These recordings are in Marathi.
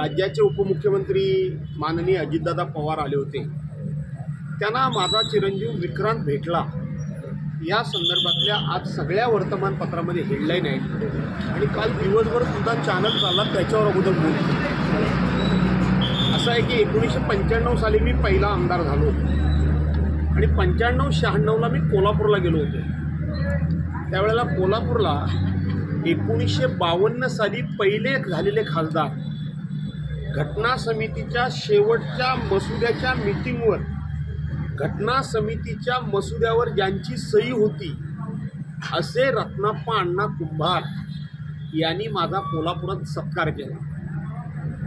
राज्याचे उपमुख्यमंत्री माननीय अजितदादा पवार आले होते। त्यांना माझा चिरंजीव विक्रांत भेटला या संदर्भातल्या आज सगळ्या वर्तमानपत्रामध्ये हेडलाईन आहे आणि काल दिवसभर सुद्धा चॅनल चालला त्याच्यावर अगोदर बोलतो। असं आहे की 1995 साली मी पहिला आमदार झालो आणि 95-96ला मी कोल्हापूरला गेलो होतो। त्यावेळेला कोल्हापूरला 1952 साली पहिले झालेले खासदार घटना समितीच्या शेवटच्या मसुद्याच्या मीटिंगवर घटना समितीच्या मसुद्यावर ज्यांची सही होती असे रत्नाप्पा अण्णा कुंभार यांनी माझा कोल्हापुरात सत्कार केला।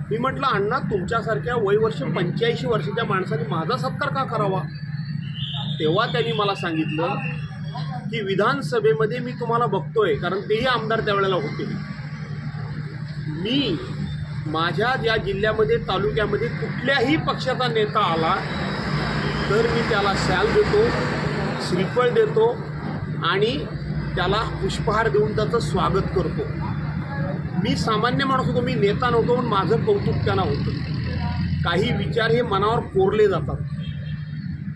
मी म्हटलं, अण्णा तुमच्यासारख्या वयवर्ष 85 वर्षाच्या माणसाने माझा सत्कार का करावा? तेव्हा त्यांनी मला सांगितलं की विधानसभेमध्ये मी तुम्हाला बघतोय, कारण तेही आमदार त्यावेळेला होते। मी माझ्या या जिल्ह्यामध्ये तालुक्यामध्ये कुठल्याही पक्षाचा नेता आला तर मी त्याला शाल देतो, श्रीफळ देतो आणि त्याला पुष्पहार देऊन त्याचं स्वागत करतो। मी सामान्य माणूस होतो, मी नेता नव्हतो, पण माझं कौतुक त्यांना होतं। काही विचार हे मनावर कोरले जातात,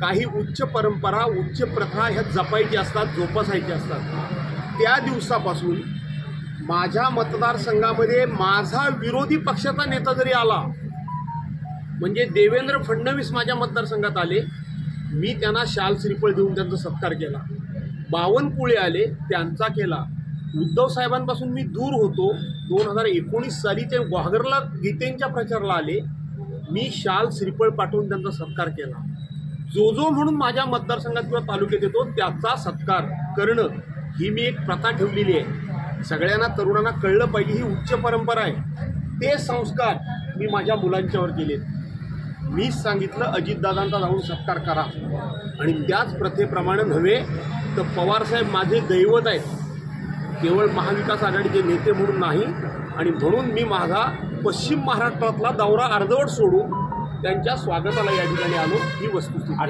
काही उच्च परंपरा उच्च प्रथा ह्या जपायच्या असतात, जोपासायच्या असतात। त्या दिवसापासून माझ्या मतदारसंघामध्ये माझा विरोधी पक्षाचा नेता जरी आला, म्हणजे देवेंद्र फडणवीस माझ्या मतदारसंघात आले, मी त्यांना शाल श्रीफळ देऊन त्यांचा सत्कार केला। बावनकुळे आले, त्यांचा केला। उद्धव साहेबांपासून मी दूर होतो। 2019 साली ते ग्वागरला गीतेंच्या प्रचाराला आले, मी शाल श्रीफळ पाठवून त्यांचा सत्कार केला। जो म्हणून माझ्या मतदारसंघात किंवा तालुक्यात येतो त्याचा सत्कार करणं ही मी एक प्रथा ठेवलेली आहे। सगळ्यांना तरुणांना कळलं पाहिजे, ही उच्च परंपरा आहे। ते संस्कार मी माझ्या मुलांच्यावर केलेत। मीच सांगितलं अजितदादांचा जाऊन सत्कार करा आणि त्याच प्रथेप्रमाणे नव्हे तर पवारसाहेब माझे दैवत आहेत, केवळ महाविकास आघाडीचे नेते म्हणून नाही। आणि म्हणून मी माझा पश्चिम महाराष्ट्रातला दौरा अर्धवट सोडून त्यांच्या स्वागताला या ठिकाणी आलो। ही वस्तुस्थिती।